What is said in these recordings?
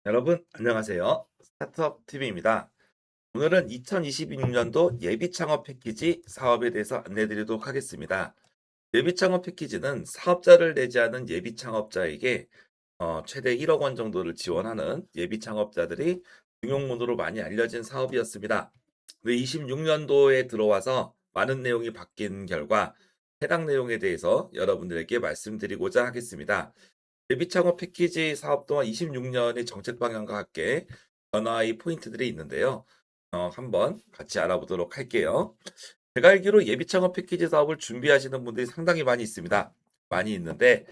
여러분, 안녕하세요. 스타트업 TV입니다. 오늘은 2026년도 예비 창업 패키지 사업에 대해서 안내드리도록 하겠습니다. 예비 창업 패키지는 사업자를 내지 않은 예비 창업자에게 최대 1억 원 정도를 지원하는 예비 창업자들이 등용문으로 많이 알려진 사업이었습니다. 26년도에 들어와서 많은 내용이 바뀐 결과 해당 내용에 대해서 여러분들에게 말씀드리고자 하겠습니다. 예비 창업 패키지 사업 또한 26년의 정책 방향과 함께 변화의 포인트들이 있는데요. 한번 같이 알아보도록 할게요. 제가 알기로 예비 창업 패키지 사업을 준비하시는 분들이 상당히 많이 있습니다. 많이 있는데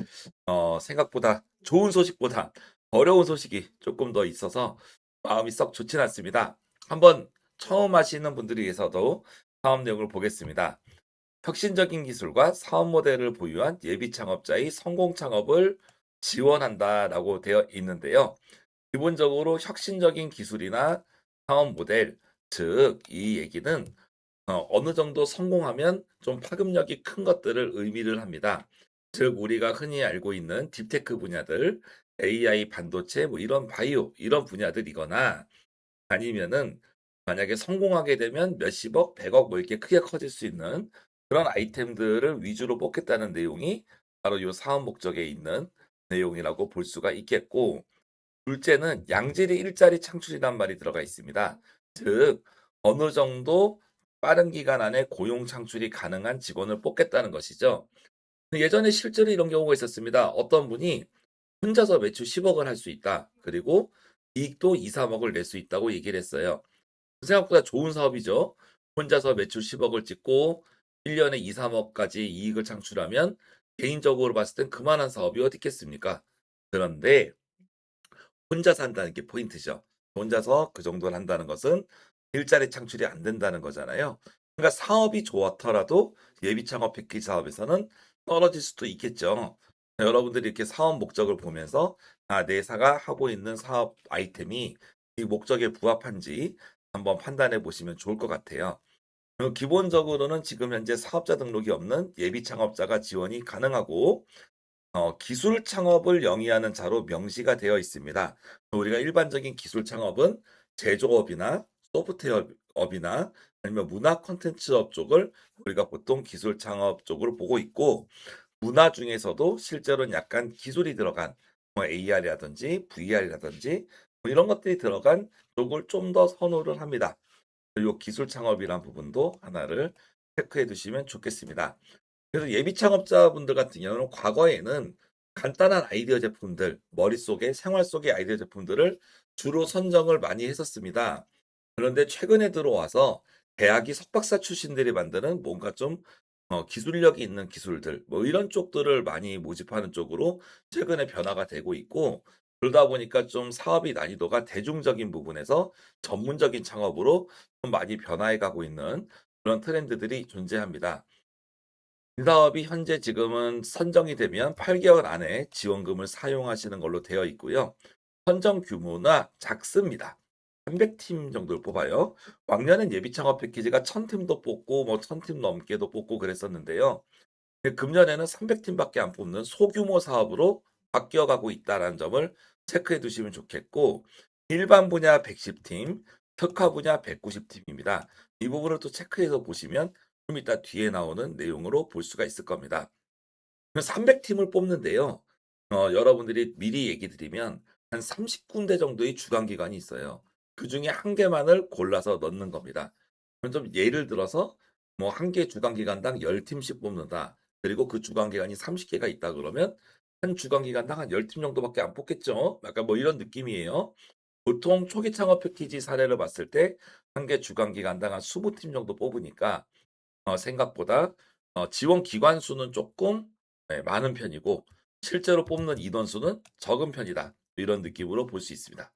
생각보다 좋은 소식보다 어려운 소식이 조금 더 있어서 마음이 썩 좋진 않습니다. 한번 처음 하시는 분들을 위해서도 사업 내용을 보겠습니다. 혁신적인 기술과 사업 모델을 보유한 예비 창업자의 성공 창업을 지원한다라고 되어 있는데요. 기본적으로 혁신적인 기술이나 사업 모델, 즉, 이 얘기는 어느 정도 성공하면 좀 파급력이 큰 것들을 의미를 합니다. 즉, 우리가 흔히 알고 있는 딥테크 분야들, AI 반도체, 뭐 이런 바이오, 이런 분야들이거나 아니면은 만약에 성공하게 되면 몇십억, 백억 뭐 이렇게 크게 커질 수 있는 그런 아이템들을 위주로 뽑겠다는 내용이 바로 이 사업 목적에 있는 내용이라고 볼 수가 있겠고, 둘째는 양질의 일자리 창출이란 말이 들어가 있습니다. 즉, 어느 정도 빠른 기간 안에 고용 창출이 가능한 직원을 뽑겠다는 것이죠. 예전에 실제로 이런 경우가 있었습니다. 어떤 분이 혼자서 매출 10억을 할 수 있다. 그리고 이익도 2, 3억을 낼 수 있다고 얘기를 했어요. 생각보다 좋은 사업이죠. 혼자서 매출 10억을 찍고 1년에 2, 3억까지 이익을 창출하면 개인적으로 봤을 땐 그만한 사업이 어디 있겠습니까? 그런데 혼자서 한다는 게 포인트죠. 혼자서 그 정도를 한다는 것은 일자리 창출이 안 된다는 거잖아요. 그러니까 사업이 좋더라도 예비 창업 패키지 사업에서는 떨어질 수도 있겠죠. 여러분들이 이렇게 사업 목적을 보면서 내 회사가 하고 있는 사업 아이템이 이 목적에 부합한지 한번 판단해 보시면 좋을 것 같아요. 기본적으로는 지금 현재 사업자 등록이 없는 예비 창업자가 지원이 가능하고 기술 창업을 영위하는 자로 명시가 되어 있습니다. 우리가 일반적인 기술 창업은 제조업이나 소프트웨어업이나 아니면 문화 콘텐츠업 쪽을 우리가 보통 기술 창업 쪽으로 보고 있고, 문화 중에서도 실제로는 약간 기술이 들어간 뭐 AR이라든지 VR이라든지 뭐 이런 것들이 들어간 쪽을 좀 더 선호를 합니다. 그리고 기술 창업이란 부분도 하나를 체크해 두시면 좋겠습니다. 그래서 예비 창업자분들 같은 경우는 과거에는 간단한 아이디어 제품들, 머릿속에 생활 속의 아이디어 제품들을 주로 선정을 많이 했었습니다. 그런데 최근에 들어와서 대학이 석박사 출신들이 만드는 뭔가 좀 기술력이 있는 기술들, 뭐 이런 쪽들을 많이 모집하는 쪽으로 최근에 변화가 되고 있고, 그러다 보니까 좀 사업의 난이도가 대중적인 부분에서 전문적인 창업으로 좀 많이 변화해 가고 있는 그런 트렌드들이 존재합니다. 이 사업이 현재 지금은 선정이 되면 8개월 안에 지원금을 사용하시는 걸로 되어 있고요. 선정 규모나 작습니다. 300팀 정도를 뽑아요. 왕년엔 예비 창업 패키지가 1000팀도 뽑고 뭐 1000팀 넘게도 뽑고 그랬었는데요. 근데 금년에는 300팀밖에 안 뽑는 소규모 사업으로 바뀌어가고 있다는 점을 체크해 두시면 좋겠고, 일반 분야 110팀, 특화 분야 190팀입니다. 이 부분을 또 체크해서 보시면 좀 이따 뒤에 나오는 내용으로 볼 수가 있을 겁니다. 300팀을 뽑는데요. 여러분들이 미리 얘기 드리면 한 30군데 정도의 주관 기관이 있어요. 그중에 한 개만을 골라서 넣는 겁니다. 그럼 좀 예를 들어서 뭐 한 개 주관 기관당 10팀씩 뽑는다. 그리고 그 주관 기관이 30개가 있다 그러면 한 주관 기관당 한 10팀 정도밖에 안 뽑겠죠. 약간 뭐 이런 느낌이에요. 보통 초기 창업 패키지 사례를 봤을 때 한 개 주관 기관당 한 20팀 정도 뽑으니까 생각보다 지원 기관 수는 조금 많은 편이고 실제로 뽑는 인원 수는 적은 편이다. 이런 느낌으로 볼 수 있습니다.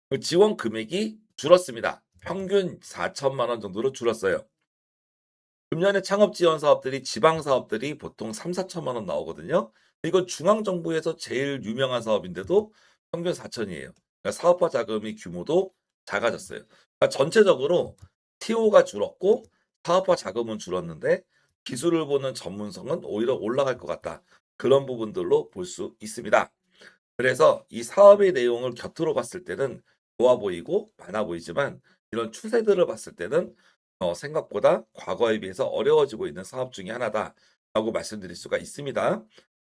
그 지원 금액이 줄었습니다. 평균 4천만 원 정도로 줄었어요. 금년에 창업 지원 사업들이 지방 사업들이 보통 3, 4천만 원 나오거든요. 이건 중앙 정부에서 제일 유명한 사업인데도 평균 4천이에요. 그러니까 사업화 자금의 규모도 작아졌어요. 그러니까 전체적으로 TO가 줄었고 사업화 자금은 줄었는데 기술을 보는 전문성은 오히려 올라갈 것 같다. 그런 부분들로 볼 수 있습니다. 그래서 이 사업의 내용을 곁으로 봤을 때는 좋아 보이고 많아 보이지만 이런 추세들을 봤을 때는 생각보다 과거에 비해서 어려워지고 있는 사업 중에 하나다라고 말씀드릴 수가 있습니다.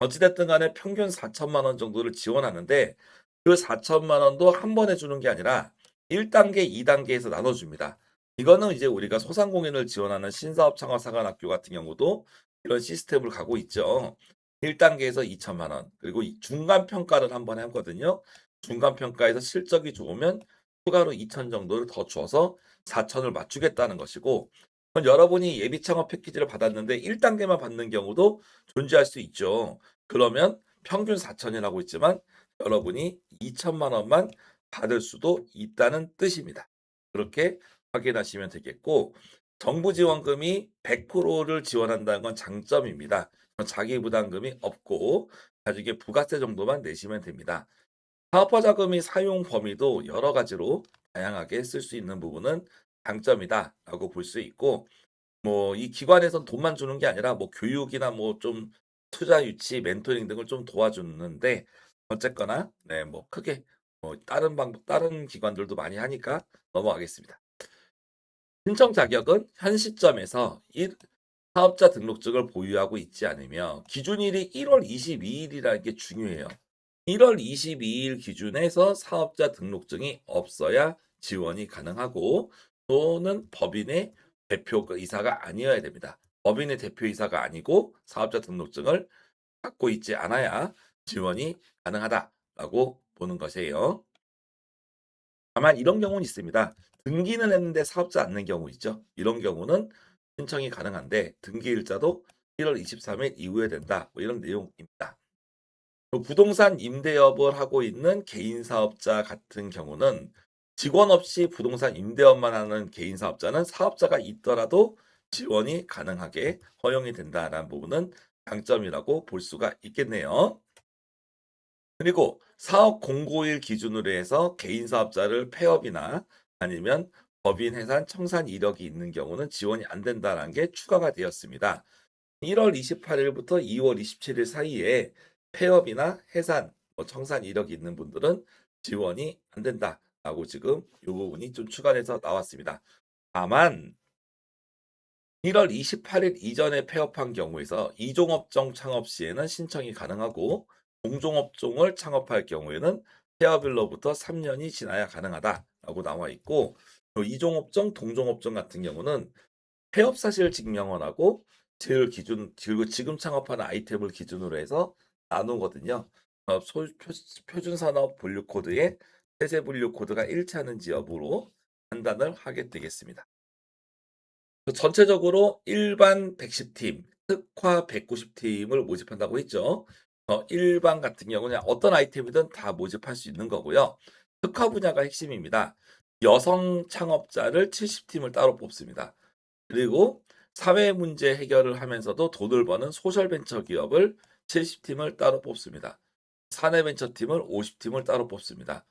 어찌됐든 간에 평균 4천만 원 정도를 지원하는데 그 4천만 원도 한 번에 주는 게 아니라 1단계, 2단계에서 나눠줍니다. 이거는 이제 우리가 소상공인을 지원하는 신사업 창업사관학교 같은 경우도 이런 시스템을 가고 있죠. 1단계에서 2천만 원, 그리고 중간 평가를 한 번에 하거든요. 중간 평가에서 실적이 좋으면 추가로 2천 정도를 더 줘서 4천을 맞추겠다는 것이고, 그럼 여러분이 예비 창업 패키지를 받았는데 1단계만 받는 경우도 존재할 수 있죠. 그러면 평균 4천이라고 있지만 여러분이 2천만 원만 받을 수도 있다는 뜻입니다. 그렇게 확인하시면 되겠고, 정부 지원금이 100%를 지원한다는 건 장점입니다. 자기 부담금이 없고 나중에 부가세 정도만 내시면 됩니다. 사업화 자금이 사용 범위도 여러 가지로 다양하게 쓸 수 있는 부분은 장점이다라고 볼 수 있고, 뭐 이 기관에선 돈만 주는 게 아니라 뭐 교육이나 뭐 좀 투자 유치, 멘토링 등을 좀 도와주는데, 어쨌거나 네, 뭐 크게 뭐 다른 기관들도 많이 하니까 넘어가겠습니다. 신청 자격은 현 시점에서 사업자 등록증을 보유하고 있지 않으며 기준일이 1월 22일이라는 게 중요해요. 1월 22일 기준에서 사업자 등록증이 없어야 지원이 가능하고, 또는 법인의 대표이사가 아니어야 됩니다. 법인의 대표이사가 아니고 사업자 등록증을 갖고 있지 않아야 지원이 가능하다라고 보는 것이에요. 다만 이런 경우는 있습니다. 등기는 했는데 사업자 않는 경우 있죠. 이런 경우는 신청이 가능한데 등기일자도 1월 23일 이후에 된다. 뭐 이런 내용입니다. 부동산 임대업을 하고 있는 개인 사업자 같은 경우는 직원 없이 부동산 임대업만 하는 개인 사업자는 사업자가 있더라도 지원이 가능하게 허용이 된다는 부분은 장점이라고 볼 수가 있겠네요. 그리고 사업 공고일 기준으로 해서 개인 사업자를 폐업이나 아니면 법인 해산 청산 이력이 있는 경우는 지원이 안 된다는 게 추가가 되었습니다. 1월 28일부터 2월 27일 사이에 폐업이나 해산, 청산 이력이 있는 분들은 지원이 안 된다라고 지금 이 부분이 좀 추가돼서 나왔습니다. 다만 1월 28일 이전에 폐업한 경우에서 이종업종 창업 시에는 신청이 가능하고, 동종업종을 창업할 경우에는 폐업일로부터 3년이 지나야 가능하다라고 나와 있고, 또 이종업종, 동종업종 같은 경우는 폐업 사실 증명원하고 지금 창업하는 아이템을 기준으로 해서 나누거든요. 표준산업 분류 코드에 세제 분류 코드가 일치하는지 여부로 판단을 하게 되겠습니다. 전체적으로 일반 110팀, 특화 190팀을 모집한다고 했죠. 일반 같은 경우는 어떤 아이템이든 다 모집할 수 있는 거고요. 특화 분야가 핵심입니다. 여성 창업자를 70팀을 따로 뽑습니다. 그리고 사회 문제 해결을 하면서도 돈을 버는 소셜 벤처 기업을 70팀을 따로 뽑습니다. 사내 벤처 팀을 50팀을 따로 뽑습니다.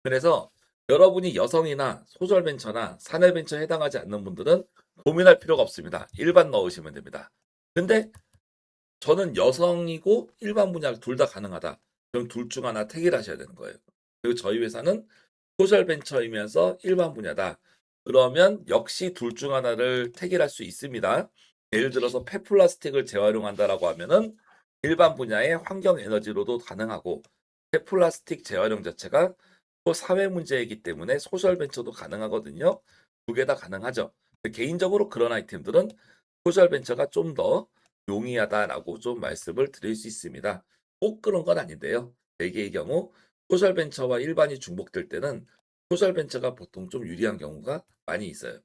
그래서 여러분이 여성이나 소셜 벤처나 사내 벤처에 해당하지 않는 분들은 고민할 필요가 없습니다. 일반 넣으시면 됩니다. 근데 저는 여성이고 일반 분야 둘 다 가능하다. 그럼 둘 중 하나 택일 하셔야 되는 거예요. 그리고 저희 회사는 소셜 벤처이면서 일반 분야다. 그러면 역시 둘 중 하나를 택일할 수 있습니다. 예를 들어서 폐플라스틱을 재활용한다라고 하면은 일반 분야의 환경 에너지로도 가능하고, 폐플라스틱 재활용 자체가 또 사회 문제이기 때문에 소셜 벤처도 가능하거든요. 두 개 다 가능하죠. 개인적으로 그런 아이템들은 소셜 벤처가 좀 더 용이하다라고 좀 말씀을 드릴 수 있습니다. 꼭 그런 건 아닌데요. 대개의 경우 소셜 벤처와 일반이 중복될 때는 소셜 벤처가 보통 좀 유리한 경우가 많이 있어요.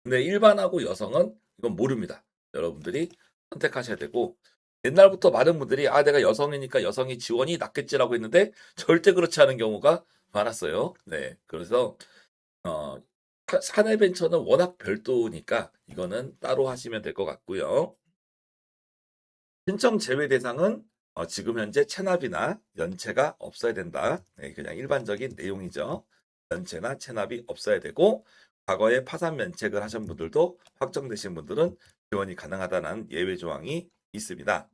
근데 일반하고 여성은 이건 모릅니다. 여러분들이 선택하셔야 되고, 옛날부터 많은 분들이 내가 여성이니까 여성이 지원이 낮겠지라고 했는데 절대 그렇지 않은 경우가 많았어요. 네, 그래서 어, 사내 벤처는 워낙 별도니까 이거는 따로 하시면 될 것 같고요. 신청 제외 대상은 지금 현재 체납이나 연체가 없어야 된다. 네, 그냥 일반적인 내용이죠. 연체나 체납이 없어야 되고, 과거에 파산 면책을 하신 분들도 확정되신 분들은 지원이 가능하다는 예외 조항이 있습니다.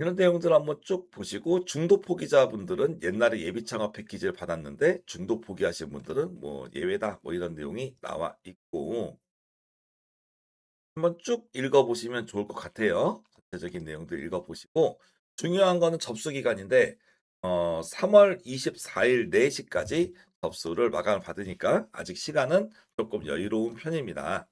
이런 내용들 한번 쭉 보시고 중도 포기자분들은 옛날에 예비 창업 패키지를 받았는데 중도 포기하신 분들은 뭐 예외다 뭐 이런 내용이 나와 있고 한번 쭉 읽어보시면 좋을 것 같아요. 전체적인 내용들 읽어보시고 중요한 거는 접수 기간인데 3월 24일 4시까지 접수를 마감을 받으니까 아직 시간은 조금 여유로운 편입니다.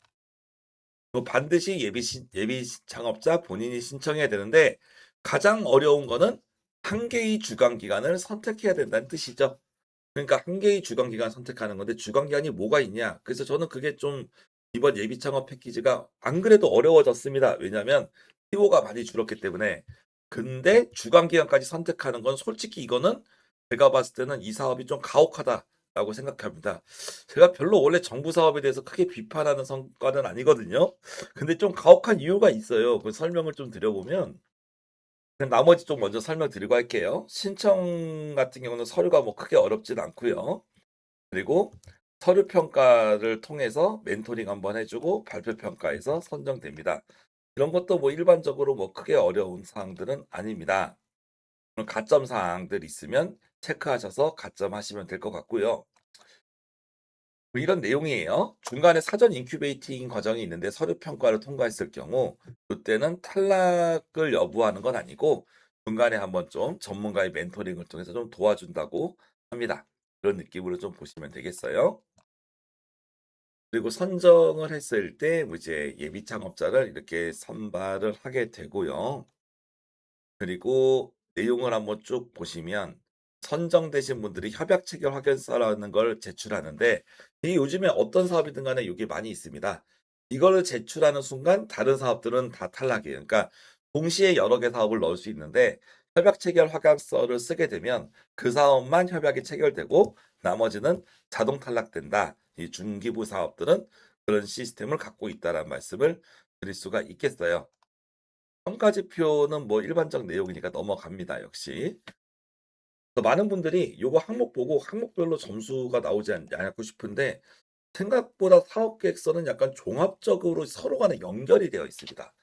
반드시 예비 창업자 본인이 신청해야 되는데 가장 어려운 거는 한 개의 주간 기간을 선택해야 된다는 뜻이죠. 그러니까 한 개의 주간 기간 선택하는 건데 주간 기간이 뭐가 있냐? 그래서 저는 그게 좀 이번 예비 창업 패키지가 안 그래도 어려워졌습니다. 왜냐하면 티오가 많이 줄었기 때문에. 근데 주간 기간까지 선택하는 건 솔직히 이거는 제가 봤을 때는 이 사업이 좀 가혹하다라고 생각합니다. 제가 별로 원래 정부 사업에 대해서 크게 비판하는 성과는 아니거든요. 근데 좀 가혹한 이유가 있어요. 그 설명을 좀 드려보면 그냥 나머지 좀 먼저 설명드리고 할게요. 신청 같은 경우는 서류가 뭐 크게 어렵진 않고요. 그리고 서류 평가를 통해서 멘토링 한번 해주고 발표 평가에서 선정됩니다. 이런 것도 뭐 일반적으로 뭐 크게 어려운 사항들은 아닙니다. 그럼 가점 사항들 있으면 체크하셔서 가점하시면 될 것 같고요. 뭐 이런 내용이에요. 중간에 사전 인큐베이팅 과정이 있는데 서류 평가를 통과했을 경우 이때는 탈락을 여부하는 건 아니고 중간에 한번 좀 전문가의 멘토링을 통해서 좀 도와준다고 합니다. 그런 느낌으로 좀 보시면 되겠어요. 그리고 선정을 했을 때 뭐 이제 예비 창업자를 이렇게 선발을 하게 되고요. 그리고 내용을 한번 쭉 보시면 선정되신 분들이 협약 체결 확인서라는 걸 제출하는데 이게 요즘에 어떤 사업이든 간에 이게 많이 있습니다. 이거를 제출하는 순간 다른 사업들은 다 탈락이에요. 그러니까 동시에 여러 개 사업을 넣을 수 있는데 협약 체결 확인서를 쓰게 되면 그 사업만 협약이 체결되고 나머지는 자동 탈락된다. 이 중기부 사업들은 그런 시스템을 갖고 있다라는 말씀을 드릴 수가 있겠어요. 평가지표는 뭐 일반적 내용이니까 넘어갑니다. 역시. 많은 분들이 요거 항목 보고 항목별로 점수가 나오지 않고 싶은데 생각보다 사업 계획서는 약간 종합적으로 서로 간에 연결이 되어 있습니다.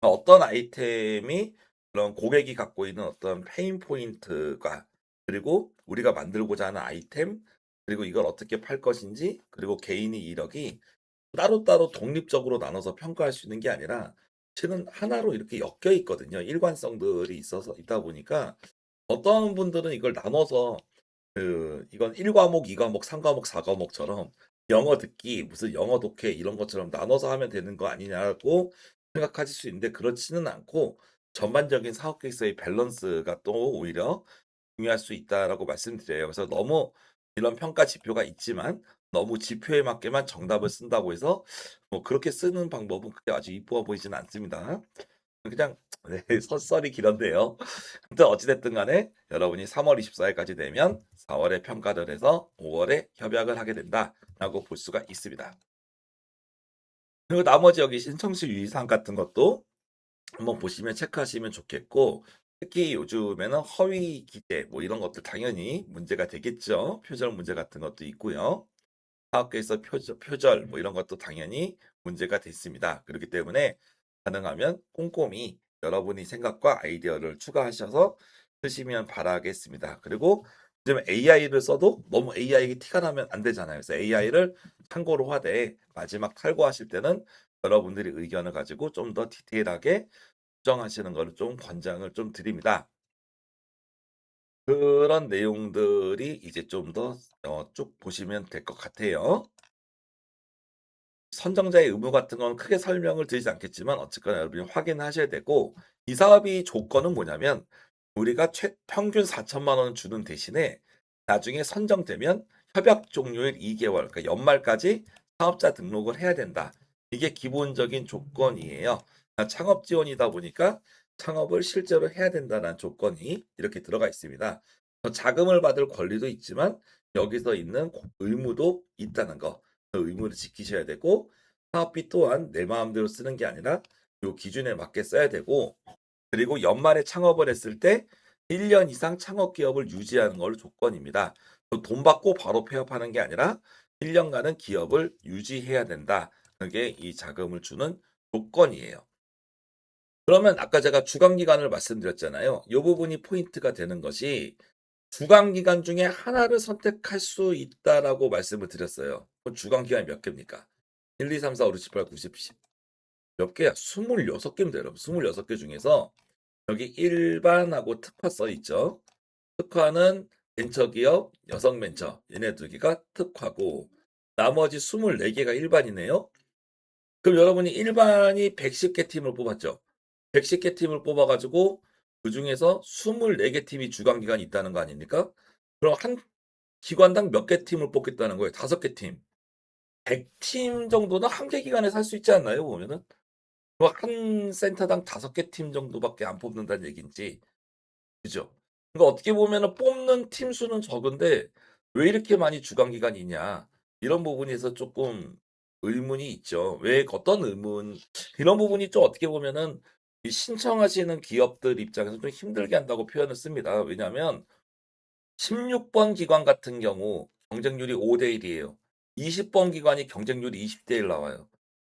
어떤 아이템이 그런 고객이 갖고 있는 어떤 페인 포인트가 그리고 우리가 만들고자 하는 아이템 그리고 이걸 어떻게 팔 것인지 그리고 개인의 이력이 따로따로 독립적으로 나눠서 평가할 수 있는 게 아니라 실은 하나로 이렇게 엮여 있거든요. 일관성들이 있어서 있다 보니까 어떤 분들은 이걸 나눠서 이건 1과목, 2과목, 3과목, 4과목처럼 영어 듣기, 무슨 영어 독해 이런 것처럼 나눠서 하면 되는 거 아니냐고 생각하실 수 있는데 그렇지는 않고 전반적인 사업 계획서의 밸런스가 또 오히려 중요할 수 있다라고 말씀드려요. 그래서 너무 이런 평가 지표가 있지만 너무 지표에 맞게만 정답을 쓴다고 해서 뭐 그렇게 쓰는 방법은 그렇게 아주 이뻐 보이지는 않습니다. 그냥 네, 썰이 길었네요. 아무튼 어찌됐든 간에 여러분이 3월 24일까지 되면 4월에 평가를 해서 5월에 협약을 하게 된다라고 볼 수가 있습니다. 그리고 나머지 여기 신청시 유의사항 같은 것도 한번 보시면 체크하시면 좋겠고 특히 요즘에는 허위 기재 뭐 이런 것들 당연히 문제가 되겠죠. 표절 문제 같은 것도 있고요. 사업계에서 표절 뭐 이런 것도 당연히 문제가 됐습니다. 그렇기 때문에 가능하면 꼼꼼히 여러분이 생각과 아이디어를 추가하셔서 쓰시면 바라겠습니다. 그리고 요즘 AI를 써도 너무 AI에 티가 나면 안 되잖아요. 그래서 AI를 참고로 하되 마지막 탈고하실 때는 여러분들이 의견을 가지고 좀 더 디테일하게 수정하시는 것을 좀 권장을 좀 드립니다. 그런 내용들이 이제 좀 더 쭉 보시면 될 것 같아요. 선정자의 의무 같은 건 크게 설명을 드리지 않겠지만 어쨌거나 여러분이 확인하셔야 되고 이 사업이 조건은 뭐냐면 우리가 평균 4천만 원을 주는 대신에 나중에 선정되면 협약 종료일 2개월 그러니까 연말까지 사업자 등록을 해야 된다. 이게 기본적인 조건이에요. 창업 지원이다 보니까 창업을 실제로 해야 된다는 조건이 이렇게 들어가 있습니다. 자금을 받을 권리도 있지만 여기서 있는 의무도 있다는 거. 그 의무를 지키셔야 되고 사업비 또한 내 마음대로 쓰는 게 아니라 요 기준에 맞게 써야 되고 그리고 연말에 창업을 했을 때 1년 이상 창업 기업을 유지하는 걸 조건입니다. 돈 받고 바로 폐업하는 게 아니라 1년간은 기업을 유지해야 된다. 그게 이 자금을 주는 조건이에요. 그러면 아까 제가 주간 기간을 말씀드렸잖아요. 요 부분이 포인트가 되는 것이 주간 기간 중에 하나를 선택할 수 있다라고 말씀을 드렸어요. 그럼 주간 기간이 몇 개입니까? 1, 2, 3, 4, 5, 6, 7, 8, 9, 10, 10. 몇 개야? 26개입니다, 여러분. 26개 중에서 여기 일반하고 특화 써 있죠. 특화는 벤처기업, 여성벤처 얘네 두 개가 특화고 나머지 24개가 일반이네요. 그럼 여러분이 일반이 110개 팀을 뽑았죠. 110개 팀을 뽑아가지고 그중에서 24개 팀이 주간기간이 있다는 거 아닙니까? 그럼 한 기관당 몇 개 팀을 뽑겠다는 거예요? 5개 팀. 100팀 정도는 한 개 기간에 살 수 있지 않나요? 보면은. 그럼 한 센터당 5개 팀 정도밖에 안 뽑는다는 얘기인지. 그죠? 그러니까 어떻게 보면은 뽑는 팀 수는 적은데 왜 이렇게 많이 주간 기간이 있냐? 이런 부분에서 조금 의문이 있죠. 왜 어떤 의문 이런 부분이 좀 어떻게 보면은 이 신청하시는 기업들 입장에서 좀 힘들게 한다고 표현을 씁니다. 왜냐하면 16번 기관 같은 경우 경쟁률이 5대 1이에요. 20번 기관이 경쟁률이 20대 1 나와요.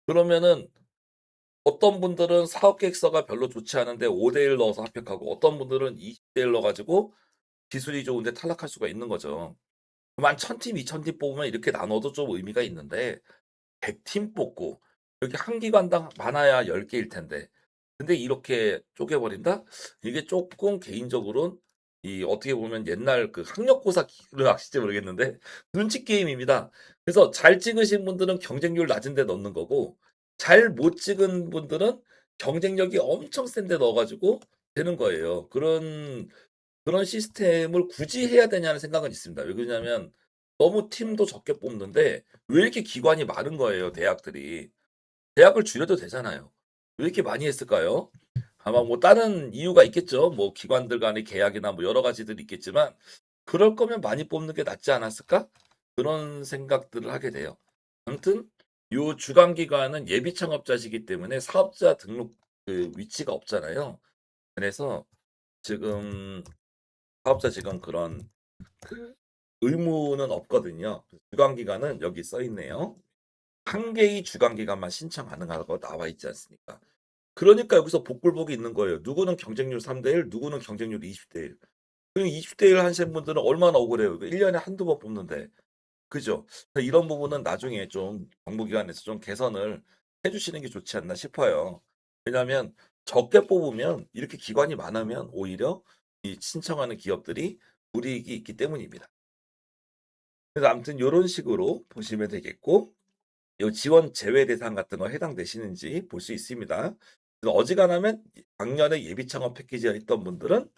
그러면은 어떤 분들은 사업 계획서가 별로 좋지 않은데 5대 1 넣어서 합격하고 어떤 분들은 20대 1 넣어 가지고 기술이 좋은데 탈락할 수가 있는 거죠. 그럼 한 1000팀, 2000팀 뽑으면 이렇게 나눠도 좀 의미가 있는데 100팀 뽑고 여기 한 기관당 많아야 10개일 텐데 근데 이렇게 쪼개 버린다? 이게 쪼끔 개인적으로는 이 어떻게 보면 옛날 그 학력고사를 아실지 모르겠는데 눈치 게임입니다. 그래서 잘 찍으신 분들은 경쟁률 낮은 데 넣는 거고 잘 못 찍은 분들은 경쟁력이 엄청 센 데 넣어 가지고 되는 거예요. 그런 시스템을 굳이 해야 되냐는 생각은 있습니다. 왜 그러냐면 너무 팀도 적게 뽑는데 왜 이렇게 기관이 많은 거예요, 대학들이. 대학을 줄여도 되잖아요. 왜 이렇게 많이 했을까요? 아마 뭐 다른 이유가 있겠죠. 뭐 기관들 간의 계약이나 뭐 여러 가지들이 있겠지만 그럴 거면 많이 뽑는 게 낫지 않았을까? 그런 생각들을 하게 돼요. 아무튼 요 주간 기관은 예비 창업자시기 때문에 사업자 등록 그 위치가 없잖아요. 그래서 지금 사업자 지금 그런 그 의무는 없거든요. 주간 기간은 여기 써 있네요. 한 개의 주간 기간만 신청 가능하다고 나와 있지 않습니까? 그러니까 여기서 복불복이 있는 거예요. 누구는 경쟁률 3대 1, 누구는 경쟁률 20대 1. 그 20대 1 하신 분들은 얼마나 억울해요. 1년에 한두 번 뽑는데. 그죠? 이런 부분은 나중에 좀 정부기관에서 좀 개선을 해 주시는 게 좋지 않나 싶어요. 왜냐하면 적게 뽑으면 이렇게 기관이 많으면 오히려 이 신청하는 기업들이 불이익이 있기 때문입니다. 그래서 아무튼 요런 식으로 보시면 되겠고 요 지원 제외 대상 같은 거 해당되시는지 볼 수 있습니다. 그래서 어지간하면 작년에 예비 창업 패키지가 있던 분들은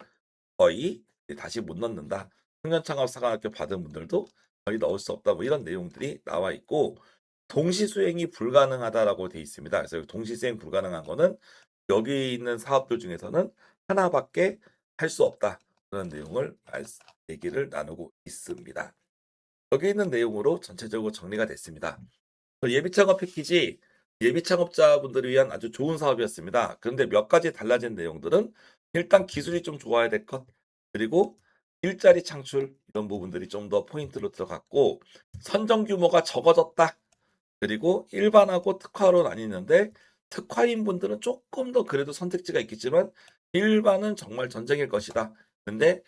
거의 이제 다시 못 넣는다. 청년 창업 사관학교 받은 분들도 거의 넣을 수 없다. 뭐 이런 내용들이 나와 있고 동시 수행이 불가능하다라고 돼 있습니다. 그래서 동시 수행 불가능한 거는 여기 있는 사업들 중에서는 하나밖에 할 수 없다. 그런 내용을 얘기를 나누고 있습니다. 여기 있는 내용으로 전체적으로 정리가 됐습니다. 예비 창업 패키지 예비 창업자분들을 위한 아주 좋은 사업이었습니다. 그런데 몇 가지 달라진 내용들은 일단 기술이 좀 좋아야 될 것, 그리고 일자리 창출 이런 부분들이 좀 더 포인트로 들어갔고 선정 규모가 적어졌다. 그리고 일반하고 특화로 나뉘는데 특화인 분들은 조금 더 그래도 선택지가 있겠지만 일반은 정말 전쟁일 것이다. 근데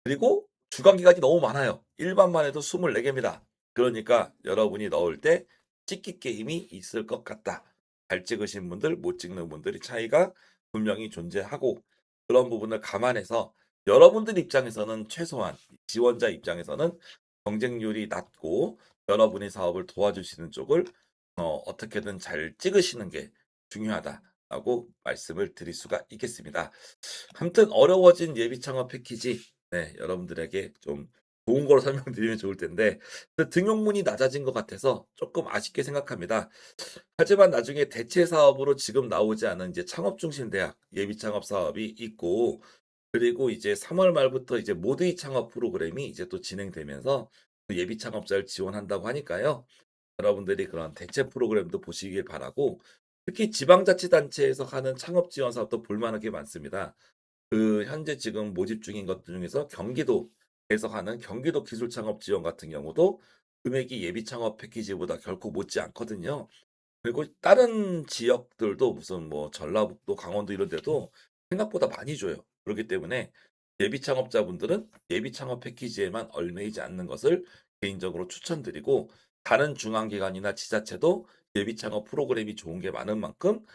그리고 주간 기간이 너무 많아요. 일반만 해도 24개입니다. 그러니까 여러분이 넣을 때 찍기 게임이 있을 것 같다. 잘 찍으신 분들, 못 찍는 분들이 차이가 분명히 존재하고 그런 부분을 감안해서 여러분들 입장에서는 최소한 지원자 입장에서는 경쟁률이 낮고 여러분의 사업을 도와주시는 쪽을 어떻게든 잘 찍으시는 게 중요하다라고 말씀을 드릴 수가 있겠습니다. 아무튼 어려워진 예비 창업 패키지 네, 여러분들에게 좀 좋은 걸 설명드리면 좋을 텐데 그 등용문이 낮아진 것 같아서 조금 아쉽게 생각합니다. 하지만 나중에 대체 사업으로 지금 나오지 않은 이제 창업 중심 대학 예비 창업 사업이 있고 그리고 이제 3월 말부터 이제 모드이 창업 프로그램이 이제 또 진행되면서 그 예비 창업자를 지원한다고 하니까요. 여러분들이 그런 대체 프로그램도 보시길 바라고 특히 지방자치단체에서 하는 창업 지원 사업도 볼 만한 게 많습니다. 그 현재 지금 모집 중인 것들 중에서 경기도에서 하는 경기도 기술 창업 지원 같은 경우도 금액이 예비 창업 패키지보다 결코 못지 않거든요. 그리고 다른 지역들도 무슨 뭐 전라북도, 강원도 이런 데도 생각보다 많이 줘요. 그렇기 때문에 예비 창업자분들은 예비 창업 패키지에만 얽매이지 않는 것을 개인적으로 추천드리고, 다른 중앙기관이나 지자체도 예비 창업 프로그램이 좋은 게 많은 만큼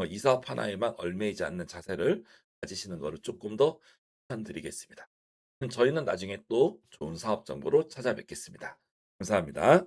이 사업 하나에만 얽매이지 않는 자세를 가지시는 것을 조금 더 추천드리겠습니다. 그럼 저희는 나중에 또 좋은 사업 정보로 찾아뵙겠습니다. 감사합니다.